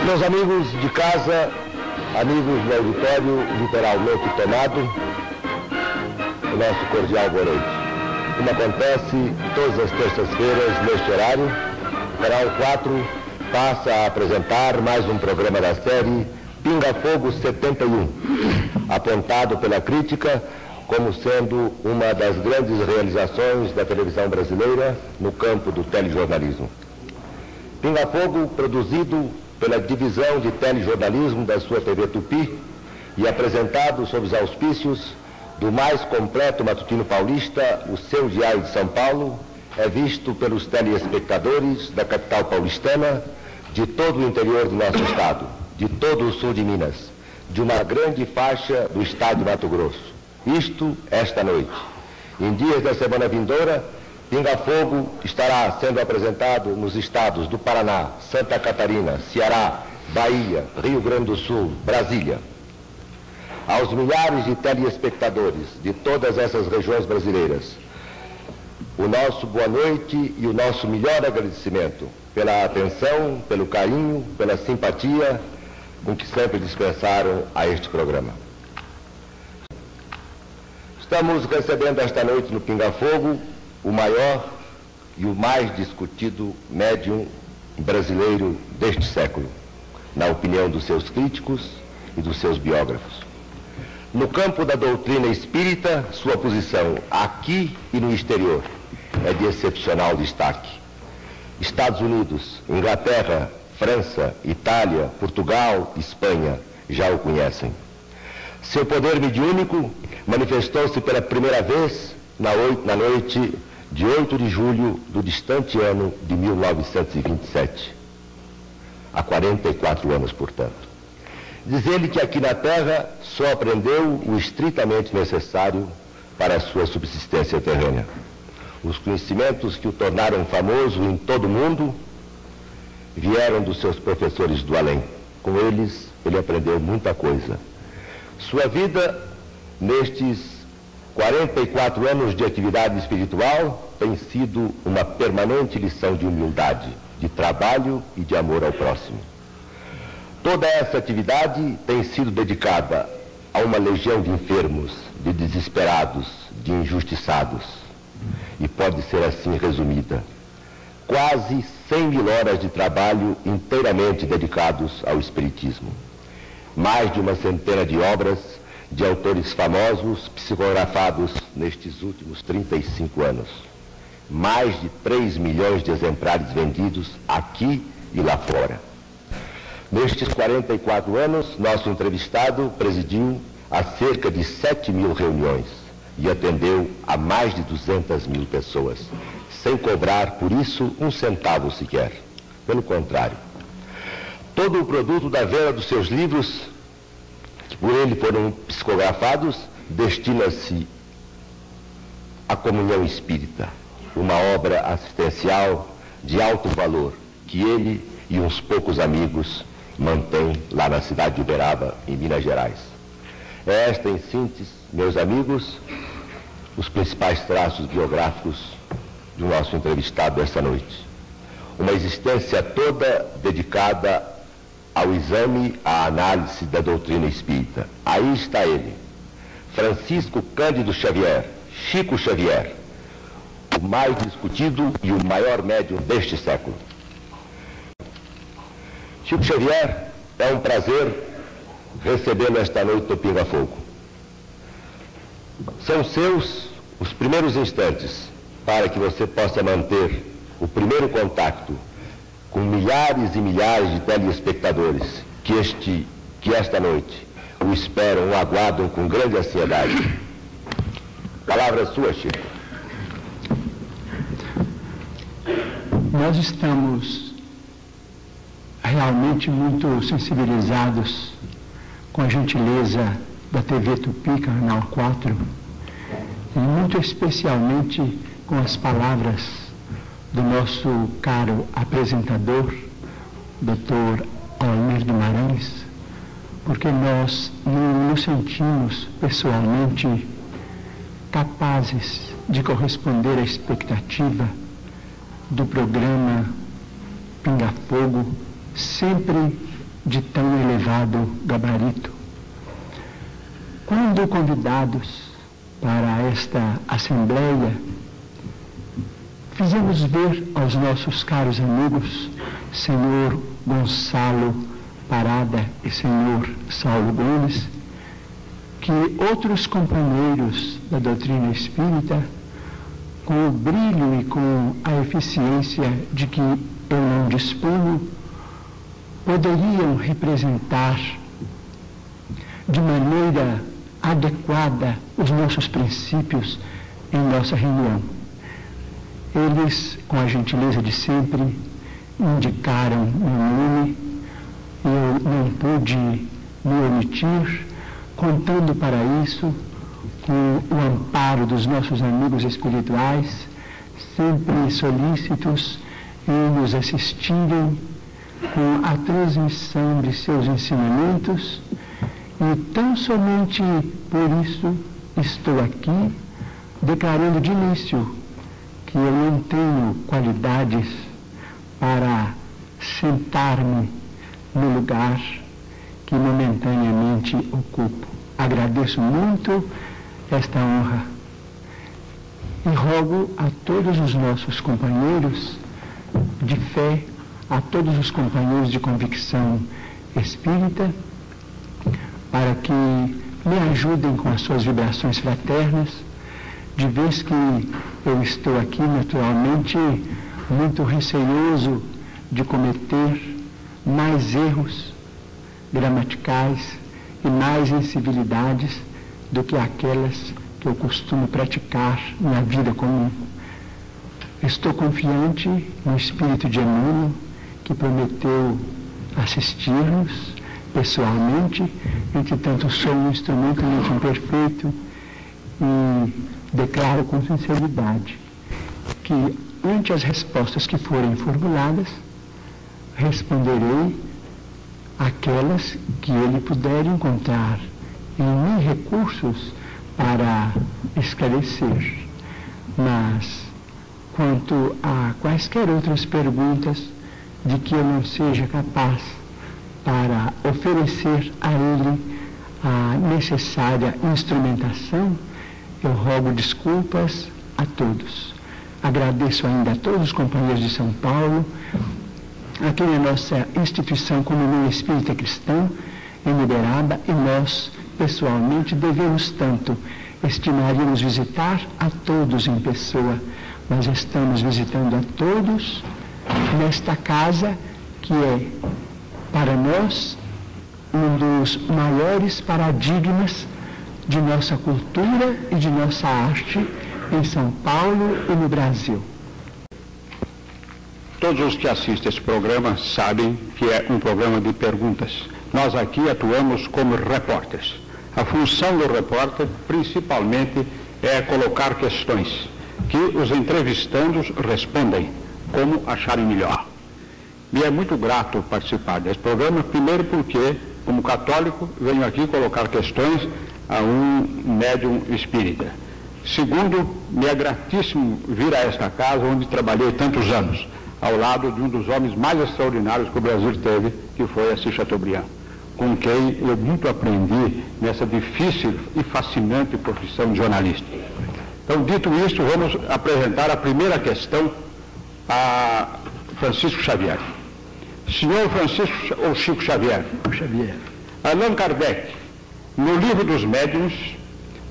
Meus amigos de casa, amigos do auditório literalmente tomado, o nosso cordial boa noite. Como acontece todas as terças-feiras neste horário, o Canal 4 passa a apresentar mais um programa da série Pinga Fogo 71, apontado pela crítica como sendo uma das grandes realizações da televisão brasileira no campo do telejornalismo. Pinga Fogo, produzido pela divisão de telejornalismo da sua TV Tupi e apresentado sob os auspícios do mais completo matutino paulista, o Seu Diário de São Paulo, é visto pelos telespectadores da capital paulistana, de todo o interior do nosso estado, de todo o sul de Minas, de uma grande faixa do estado de Mato Grosso. Isto, esta noite. Em dias da semana vindoura, Pinga Fogo estará sendo apresentado nos estados do Paraná, Santa Catarina, Ceará, Bahia, Rio Grande do Sul, Brasília. Aos milhares de telespectadores de todas essas regiões brasileiras, o nosso boa noite e o nosso melhor agradecimento pela atenção, pelo carinho, pela simpatia com que sempre dispensaram a este programa. Estamos recebendo esta noite no Pinga Fogo o maior e o mais discutido médium brasileiro deste século, na opinião dos seus críticos e dos seus biógrafos. No campo da doutrina espírita, sua posição aqui e no exterior é de excepcional destaque. Estados Unidos, Inglaterra, França, Itália, Portugal, Espanha já o conhecem. Seu poder mediúnico manifestou-se pela primeira vez na noite de 8 de julho do distante ano de 1927. Há 44 anos, portanto. Diz ele que aqui na Terra só aprendeu o estritamente necessário para a sua subsistência terrena. Os conhecimentos que o tornaram famoso em todo o mundo vieram dos seus professores do além. Com eles, ele aprendeu muita coisa. Sua vida, nestes 44 anos de atividade espiritual, tem sido uma permanente lição de humildade, de trabalho e de amor ao próximo. Toda essa atividade tem sido dedicada a uma legião de enfermos, de desesperados, de injustiçados. E pode ser assim resumida. Quase 100.000 horas de trabalho inteiramente dedicados ao espiritismo. Mais de uma centena de obras de autores famosos psicografados nestes últimos 35 anos. Mais de 3 milhões de exemplares vendidos aqui e lá fora. Nestes 44 anos, nosso entrevistado presidiu a cerca de 7.000 reuniões e atendeu a mais de 200.000 pessoas, sem cobrar por isso um centavo sequer. Pelo contrário, todo o produto da venda dos seus livros, que por ele foram psicografados, destina-se à comunhão espírita, uma obra assistencial de alto valor, que ele e uns poucos amigos mantêm lá na cidade de Uberaba, em Minas Gerais. É esta, em síntese, meus amigos, os principais traços biográficos do nosso entrevistado esta noite. Uma existência toda dedicada ao exame, à análise da doutrina espírita. Aí está ele, Francisco Cândido Xavier, Chico Xavier, o mais discutido e o maior médium deste século. Chico Xavier, é um prazer recebê-lo esta noite no Pinga Fogo. São seus os primeiros instantes para que você possa manter o primeiro contato com milhares e milhares de telespectadores que esta noite o esperam, o aguardam com grande ansiedade. Palavra sua, Chico. Nós estamos realmente muito sensibilizados com a gentileza da TV Tupi, Canal 4, e muito especialmente com as palavras do nosso caro apresentador, Dr. Almir Guimarães, porque nós nos sentimos pessoalmente capazes de corresponder à expectativa do programa Pinga Fogo, sempre de tão elevado gabarito. Quando convidados para esta assembleia, fizemos ver aos nossos caros amigos, senhor Gonçalo Parada e senhor Saulo Gomes, que outros companheiros da doutrina espírita, com o brilho e com a eficiência de que eu não disponho, poderiam representar de maneira adequada os nossos princípios em nossa reunião. Eles, com a gentileza de sempre, indicaram o nome. Eu não pude me omitir, contando para isso com o amparo dos nossos amigos espirituais, sempre solícitos em nos assistirem com a transmissão de seus ensinamentos, e tão somente por isso estou aqui declarando de início que eu não tenho qualidades para sentar-me no lugar que momentaneamente ocupo. Agradeço muito esta honra e rogo a todos os nossos companheiros de fé, a todos os companheiros de convicção espírita, para que me ajudem com as suas vibrações fraternas, de vez que eu estou aqui naturalmente muito receioso de cometer mais erros gramaticais e mais incivilidades do que aquelas que eu costumo praticar na vida comum. Estou confiante no espírito de Emmanuel, que prometeu assistir-nos pessoalmente. Entretanto, sou um instrumento muito imperfeito e declaro com sinceridade que, ante as respostas que forem formuladas, responderei aquelas que ele puder encontrar em mim recursos para esclarecer. Mas, quanto a quaisquer outras perguntas de que eu não seja capaz para oferecer a ele a necessária instrumentação, eu rogo desculpas a todos. Agradeço ainda a todos os companheiros de São Paulo, aqui na nossa instituição Comunhão Espírita Cristã, em Uberaba, e nós, pessoalmente, devemos tanto. Estimaríamos visitar a todos em pessoa, mas estamos visitando a todos nesta casa que é, para nós, um dos maiores paradigmas de nossa cultura e de nossa arte em São Paulo e no Brasil. Todos os que assistem esse programa sabem que é um programa de perguntas. Nós aqui atuamos como repórteres. A função do repórter, principalmente, é colocar questões que os entrevistandos respondem como acharem melhor. Me é muito grato participar desse programa, primeiro porque, como católico, venho aqui colocar questões a um médium espírita. Segundo, me é gratíssimo vir a esta casa onde trabalhei tantos anos, ao lado de um dos homens mais extraordinários que o Brasil teve, que foi Assis Chateaubriand, com quem eu muito aprendi nessa difícil e fascinante profissão de jornalista. Então, dito isto, vamos apresentar a primeira questão a Francisco Xavier. Senhor Francisco ou Chico Xavier? Xavier. Allan Kardec, no Livro dos Médiuns,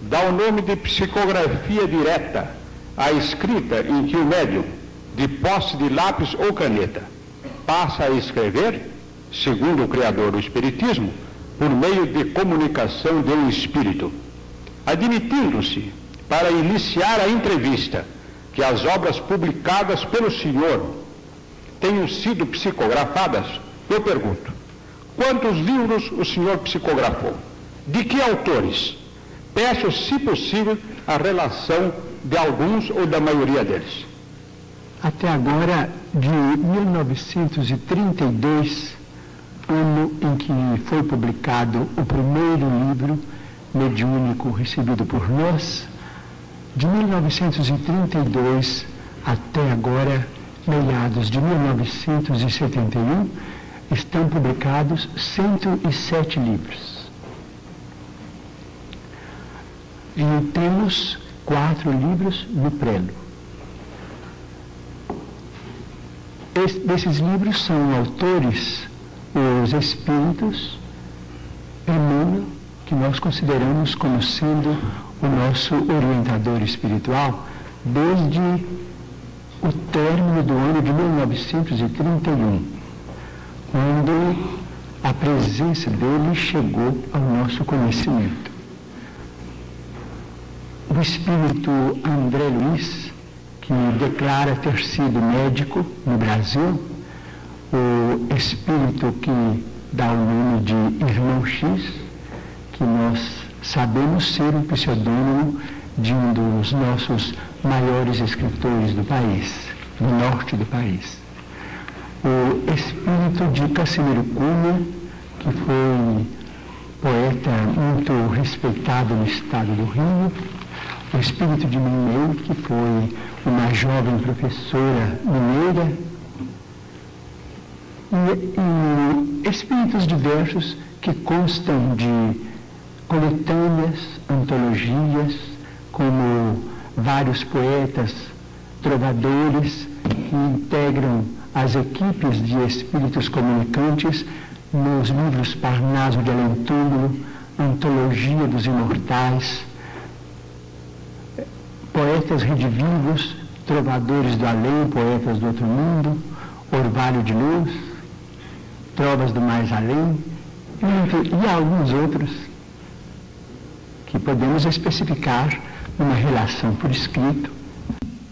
dá o nome de psicografia direta à escrita em que o médium, de posse de lápis ou caneta, passa a escrever, segundo o criador do Espiritismo, por meio de comunicação de um espírito, admitindo-se, para iniciar a entrevista, que as obras publicadas pelo senhor tenham sido psicografadas. Eu pergunto, quantos livros o senhor psicografou? De que autores? Peço, se possível, a relação de alguns ou da maioria deles. Até agora, de 1932, ano em que foi publicado o primeiro livro mediúnico recebido por nós, de 1932 até agora, meados de 1971, estão publicados 107 livros. E temos 4 livros no prelo. Desses livros são autores os espíritos Emmanuel, que nós consideramos como sendo o nosso orientador espiritual desde o término do ano de 1931, quando a presença dele chegou ao nosso conhecimento. O espírito André Luiz, que declara ter sido médico no Brasil, o espírito que dá o nome de Irmão X, que nós sabemos ser um pseudônimo de um dos nossos maiores escritores do país, do norte do país. O espírito de Casimiro Cunha, que foi poeta muito respeitado no estado do Rio, o espírito de Mineu, que foi uma jovem professora mineira, e espíritos diversos que constam de coletâneas, antologias, como vários poetas, trovadores, que integram as equipes de espíritos comunicantes nos livros Parnaso de Além-Túmulo, Antologia dos Imortais, poetas redivivos, trovadores do além, poetas do outro mundo, Orvalho de Luz, Trovas do Mais Além, e alguns outros que podemos especificar numa relação por escrito,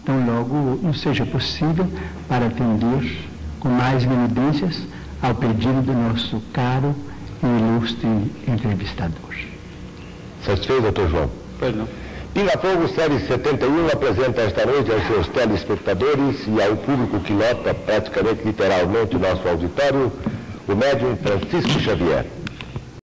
tão logo não seja possível, para atender com mais minudências ao pedido do nosso caro e ilustre entrevistador. Satisfeito, doutor João? Pois não. Pinga Fogo, série 71, apresenta esta noite aos seus telespectadores e ao público que lota praticamente literalmente o nosso auditório, o médium Francisco Xavier.